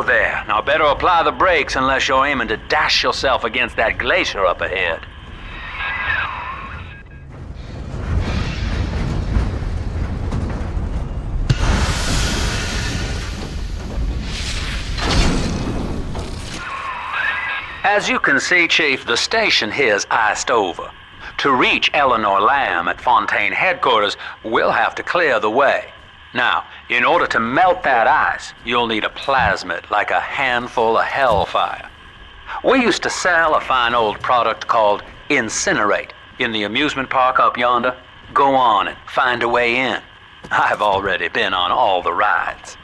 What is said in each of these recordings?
Whoa there. Now better apply the brakes unless you're aiming to dash yourself against that glacier up ahead. As you can see, Chief, the station here's iced over. To reach Eleanor Lamb at Fontaine headquarters, we'll have to clear the way. Now, in order to melt that ice, you'll need a plasmid, like a handful of hellfire. We used to sell a fine old product called Incinerate in the amusement park up yonder. Go on and find a way in. I've already been on all the rides.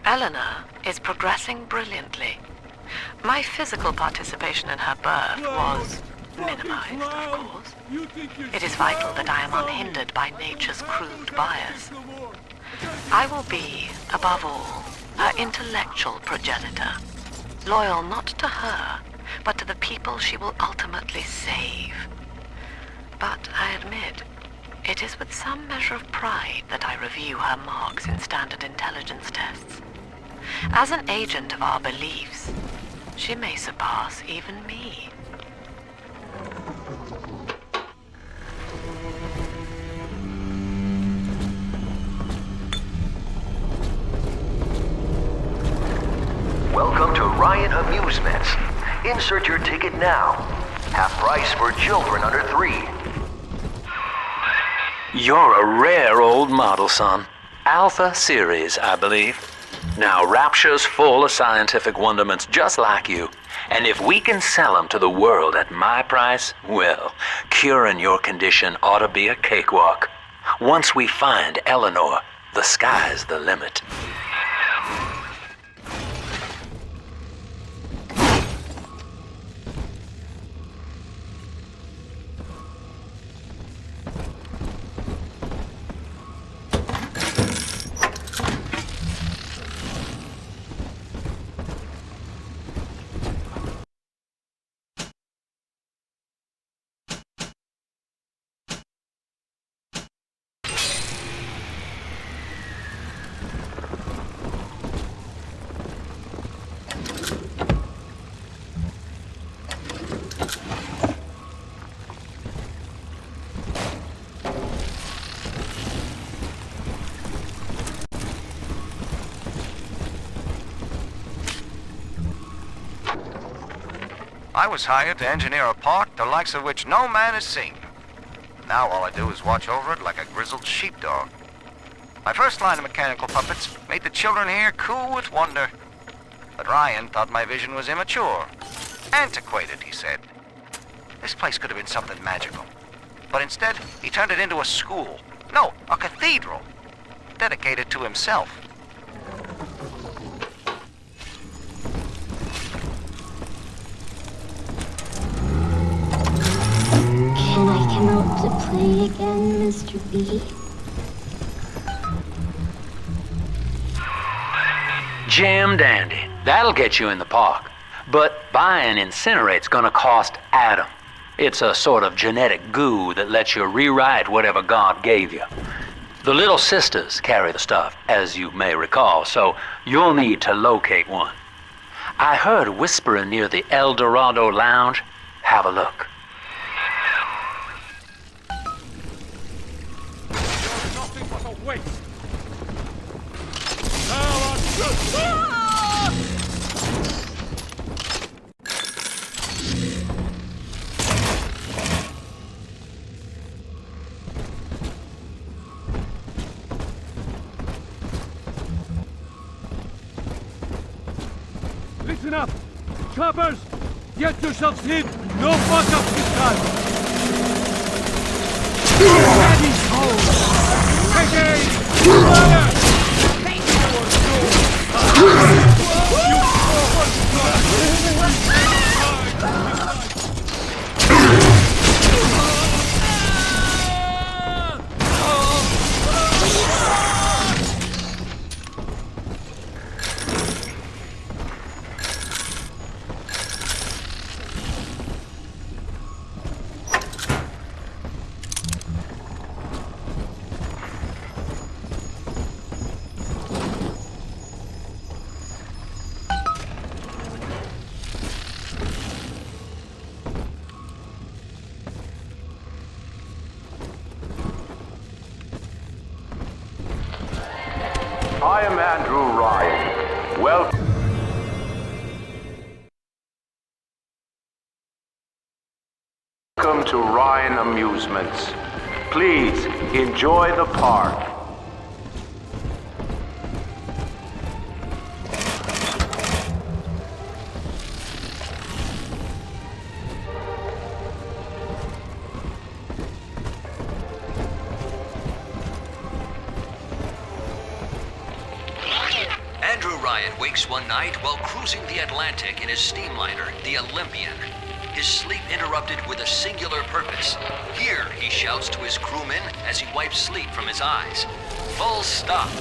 Eleanor is progressing brilliantly. My physical participation in her birth was minimized, of course. It is vital that I am unhindered by nature's crude bias. I will be, above all, her intellectual progenitor, loyal not to her, but to the people she will ultimately save. But I admit, it is with some measure of pride that I review her marks in standard intelligence tests. As an agent of our beliefs, she may surpass even me. Welcome to Ryan Amusements. Insert your ticket now. Half price for children under 3. You're a rare old model, son. Alpha series, I believe. Now, Rapture's full of scientific wonderments just like you. And if we can sell them to the world at my price, well, curing your condition ought to be a cakewalk. Once we find Eleanor, the sky's the limit. I was hired to engineer a park the likes of which no man has seen. Now all I do is watch over it like a grizzled sheepdog. My first line of mechanical puppets made the children here coo with wonder. But Ryan thought my vision was immature. Antiquated, he said. This place could have been something magical. But instead, he turned it into a school. No, a cathedral. Dedicated to himself. Can I come out to play again, Mr. B? Jam dandy. That'll get you in the park. But buying Incinerate's gonna cost Adam. It's a sort of genetic goo that lets you rewrite whatever God gave you. The little sisters carry the stuff, as you may recall, so you'll need to locate one. I heard whispering near the El Dorado Lounge. Have a look. Nothing but a waste. Now listen up! Choppers! Get yourselves hid! No fuck-ups this time! Daddy's home! Take aim! Fire! I am Andrew Ryan. Welcome to Ryan Amusements. Please enjoy the park. Andrew Ryan wakes one night while cruising the Atlantic in his steamliner, the Olympian. His sleep interrupted with a singular purpose. Here, he shouts to his crewmen as he wipes sleep from his eyes. Full stop.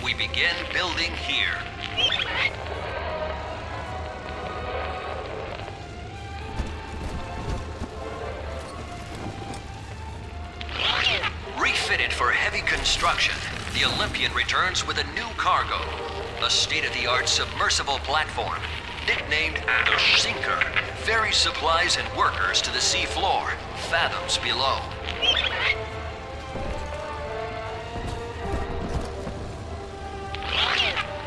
We begin building here. Refitted for heavy construction, the Olympian returns with a new cargo. A state-of-the-art submersible platform, nicknamed the Sinker, ferries supplies and workers to the sea floor, fathoms below.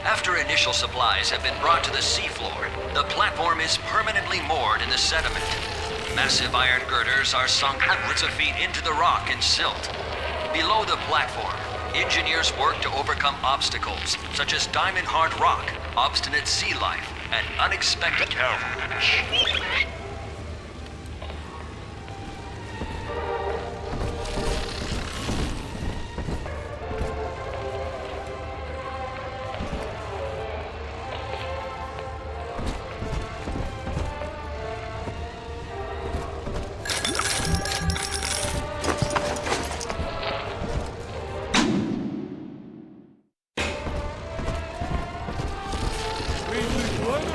After initial supplies have been brought to the seafloor, the platform is permanently moored in the sediment. Massive iron girders are sunk hundreds of feet into the rock and silt. Below the platform, engineers work to overcome obstacles such as diamond-hard rock, obstinate sea life, and unexpected cavalry.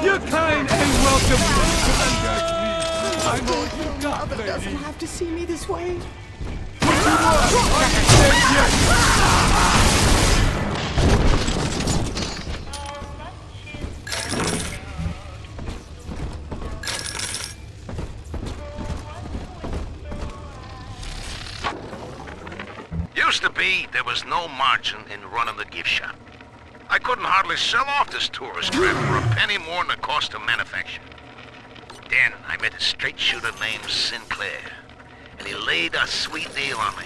You're kind and welcome, Commander. I know you got, Mother doesn't lady. have to see me this way. Used to be, there was no margin in running the gift shop. I couldn't hardly sell off this tourist trap for a penny more than the cost of manufacture. Then I met a straight shooter named Sinclair, and he laid a sweet deal on me.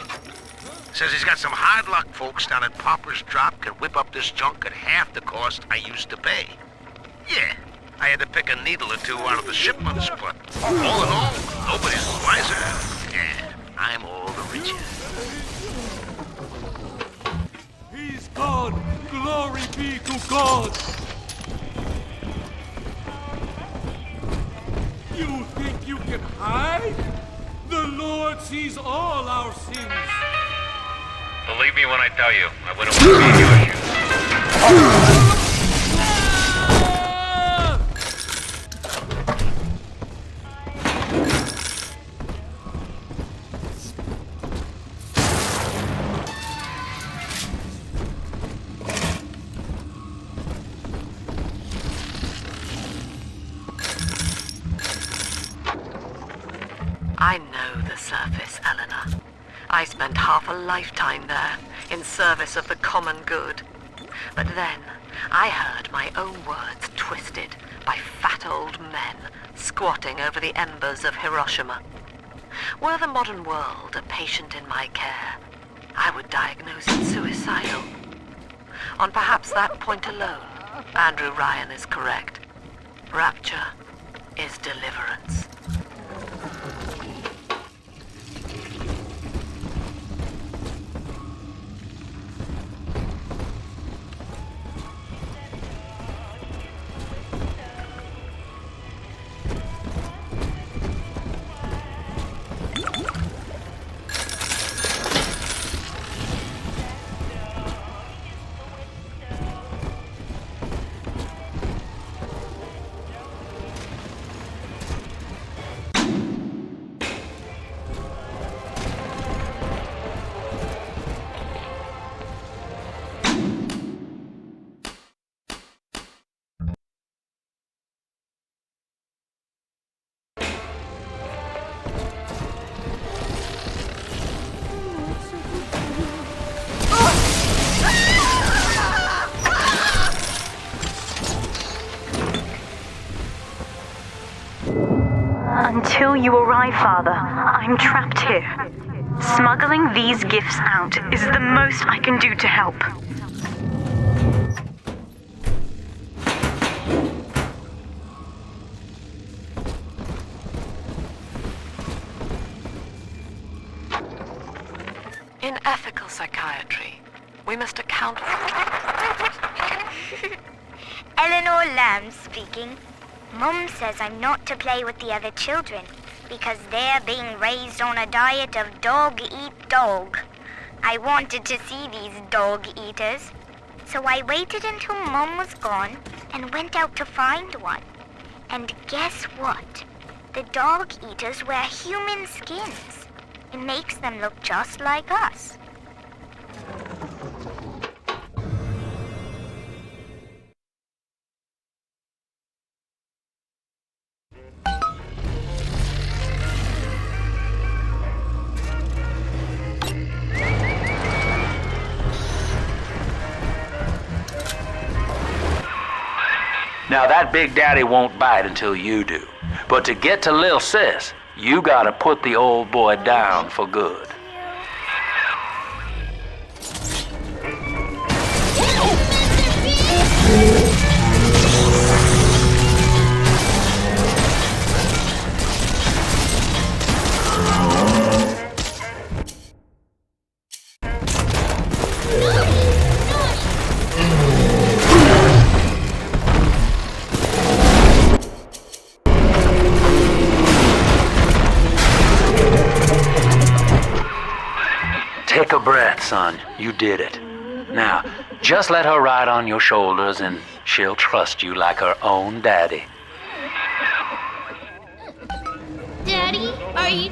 Says he's got some hard luck folks down at Popper's Drop can whip up this junk at half the cost I used to pay. Yeah, I had to pick a needle or two out of the shipments, but all in all, nobody's the wiser. Yeah, I'm all the richer. He's God. Glory be to God. You think you can hide? The Lord sees all our sins. Believe me when I tell you, I wouldn't want to be in your shoes. I know the surface, Eleanor. I spent half a lifetime there, in service of the common good. But then, I heard my own words twisted by fat old men squatting over the embers of Hiroshima. Were the modern world a patient in my care, I would diagnose it suicidal. On perhaps that point alone, Andrew Ryan is correct. Rapture is deliverance. Until you arrive, Father, I'm trapped here. Smuggling these gifts out is the most I can do to help. In ethical psychiatry, we must account for... Eleanor Lamb speaking. Mum says I'm not to play with the other children because they're being raised on a diet of dog-eat-dog. I wanted to see these dog-eaters, so I waited until Mum was gone and went out to find one. And guess what? The dog-eaters wear human skins. It makes them look just like us. Now that Big Daddy won't bite until you do. But to get to Lil Sis, you gotta put the old boy down for good. Take a breath, son. You did it. Now, just let her ride on your shoulders and she'll trust you like her own daddy. Daddy, are you...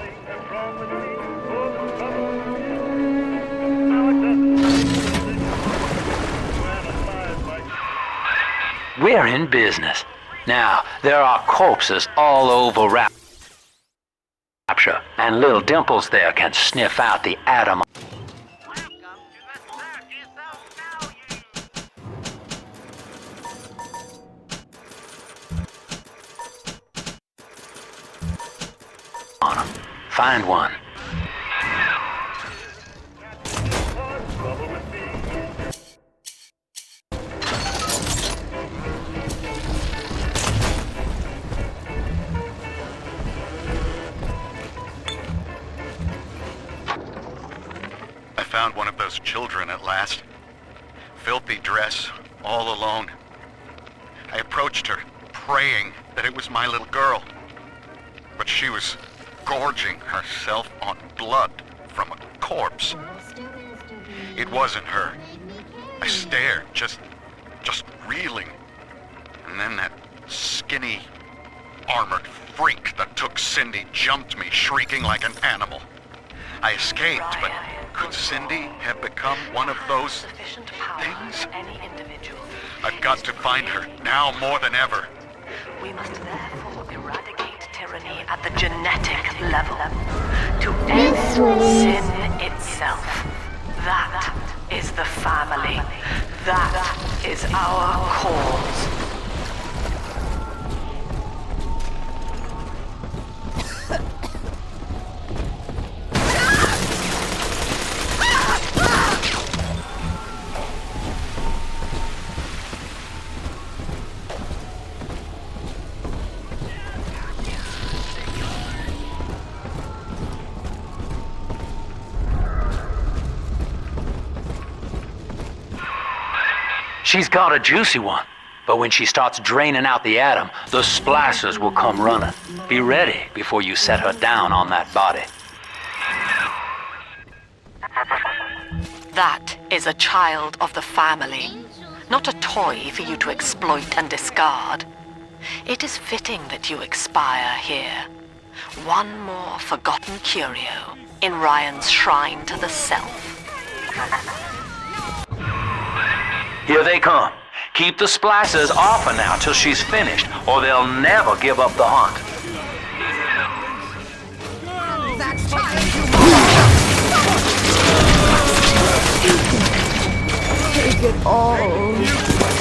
We're in business. Now, there are corpses all over Rapture, and little Dimples there can sniff out the atom. On 'em. Find one. I found one of those children at last. Filthy dress, all alone. I approached her, praying that it was my little girl. But she was gorging herself on blood from a corpse. It wasn't her. I stared, just reeling. And then that skinny, armored freak that took Cindy jumped me, shrieking like an animal. I escaped, but could Cindy have become one of those things? I've got to find her, now more than ever. We must therefore eradicate tyranny at the genetic level. To end sin itself. That is the family. That is our cause. She's got a juicy one, but when she starts draining out the atom, the splicers will come running. Be ready before you set her down on that body. That is a child of the family, not a toy for you to exploit and discard. It is fitting that you expire here. One more forgotten curio in Ryan's shrine to the self. Here they come. Keep the splicers off her now till she's finished, or they'll never give up the hunt. Take it all.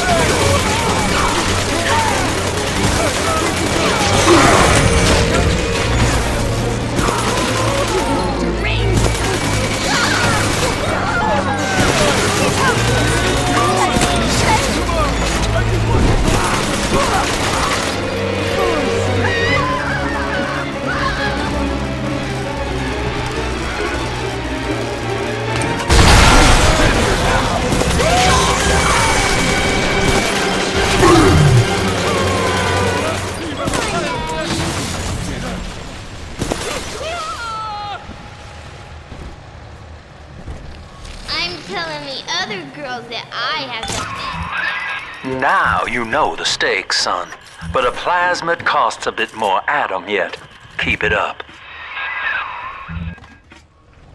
Now you know the stakes, son. But a plasmid costs a bit more atom yet. Keep it up.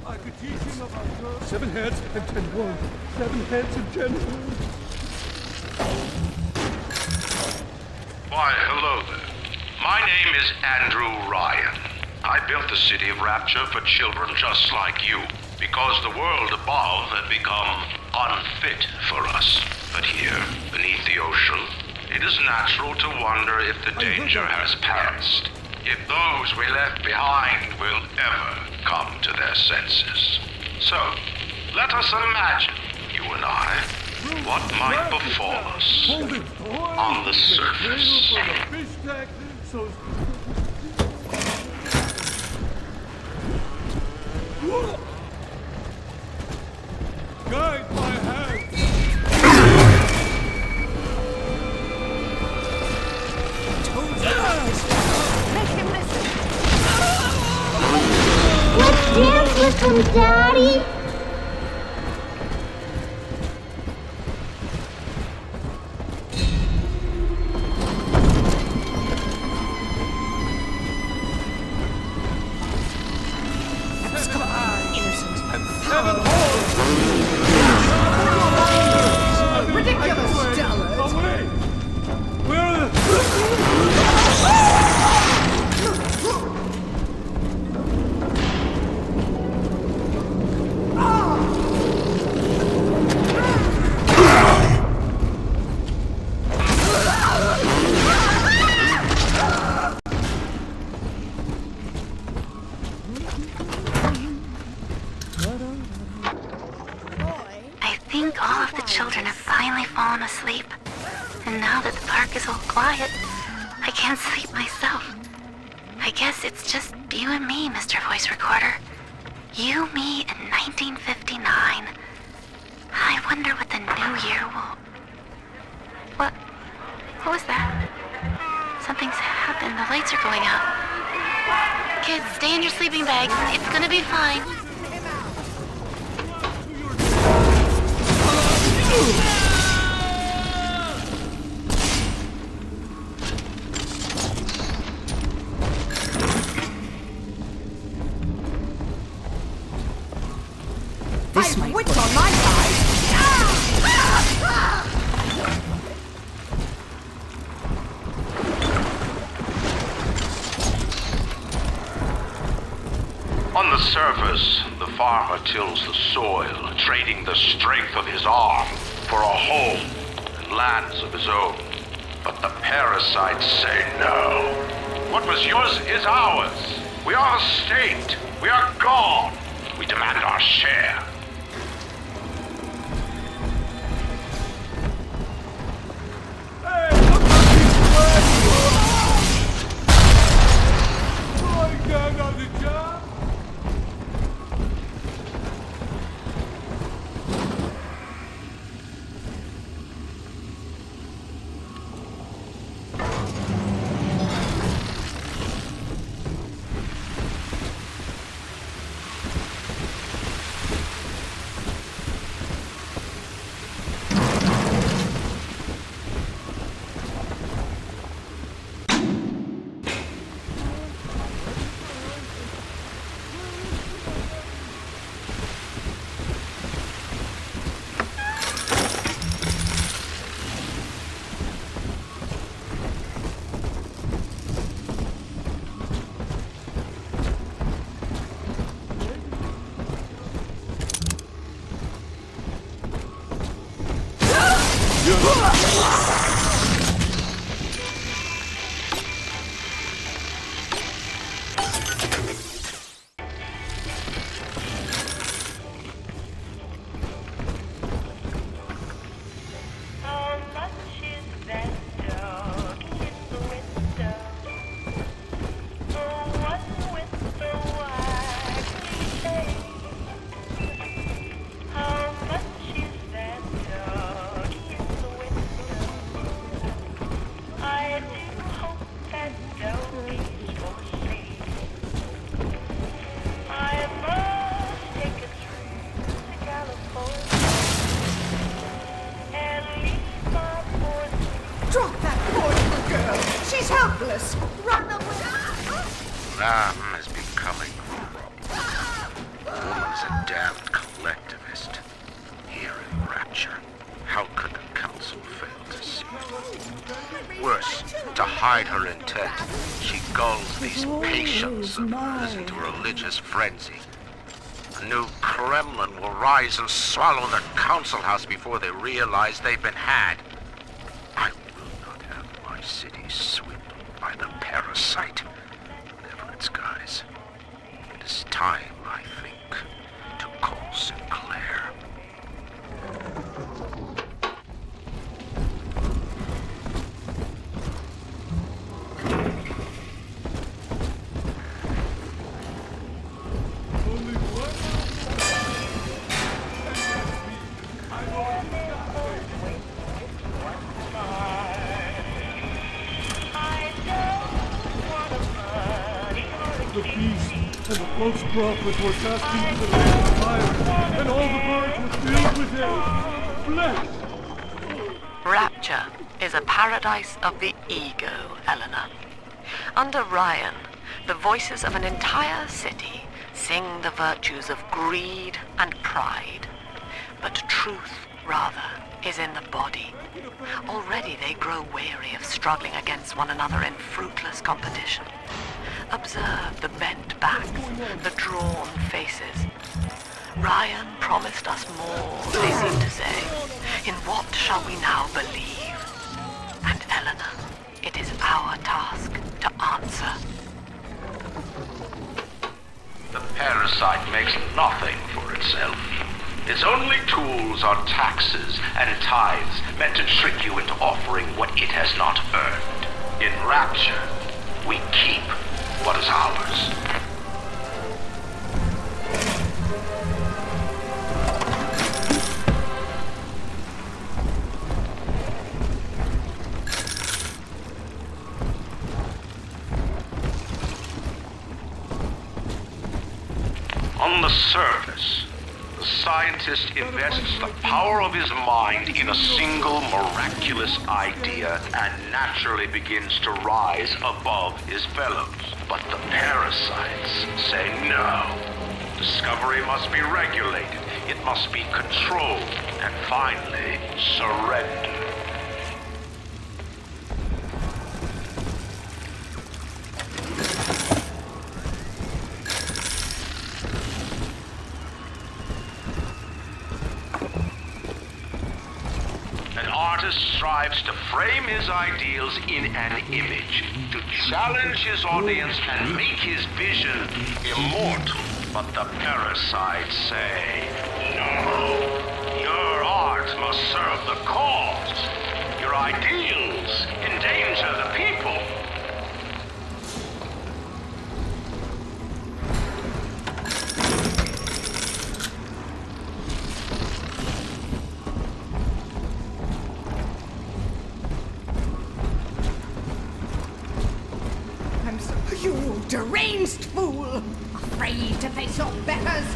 I could teach him about 7 heads and 10 horns. 7 heads and 10 horns. Why, hello there. My name is Andrew Ryan. I built the City of Rapture for children just like you, because the world above had become unfit for us. But here, beneath the ocean, it is natural to wonder if the danger has passed. If those we left behind will ever come to their senses. So, let us imagine, you and I, what might befall us on the surface. Guide my hand! Make him listen! Let's dance with him, Daddy! Ridiculous! Away! Where are the... I think all of the children have finally fallen asleep. And now that the park is all quiet, I can't sleep myself. I guess it's just you and me, Mr. Voice Recorder. You, me, and 1959. I wonder what the new year will... What was that? Something's happened. The lights are going out. Kids, stay in your sleeping bags. It's gonna be fine. This might witch on my side! On the surface, the farmer tills the soil, trading the strength of his arm for a home and lands of his own. But the parasites say no. What was yours is ours. We are the state. We are God. We demand our share. Drop that poor little girl. She's helpless. Run away. Lamb has becoming a woman's a damned collectivist. Here in Rapture, how could the council fail to see it? Worse, to hide her intent, she gulls these patients of hers into religious frenzy. The new Kremlin will rise and swallow the council house before they realize they've been had. I will not have my city swindled by the parasite. Whatever its guise, it is time, I think, to call Sinclair. The beast and the false prophets were cast into the lake of fire, and all the birds were filled with their flesh. Rapture is a paradise of the ego, Eleanor. Under Ryan, the voices of an entire city sing the virtues of greed and pride. But truth, rather, is in the body. Already they grow weary of struggling against one another in fruitless competition. Observe the bent backs, the drawn faces. Ryan promised us more, they seem to say. In what shall we now believe? And Eleanor, it is our task to answer. The parasite makes nothing for itself. Its only tools are taxes and tithes meant to trick you into offering what it has not earned. In Rapture, we keep what is ours. On the surface, the scientist invests the power of his mind in a single miraculous idea and naturally begins to rise above his fellows. But the parasites say no. Discovery must be regulated, it must be controlled, and finally, surrendered. An artist strives to frame his ideals in an image, to challenge his audience and make his vision immortal. But the parasites say, no, your art must serve the cause. Your ideals endanger the people. You deranged fool! Afraid to face your betters!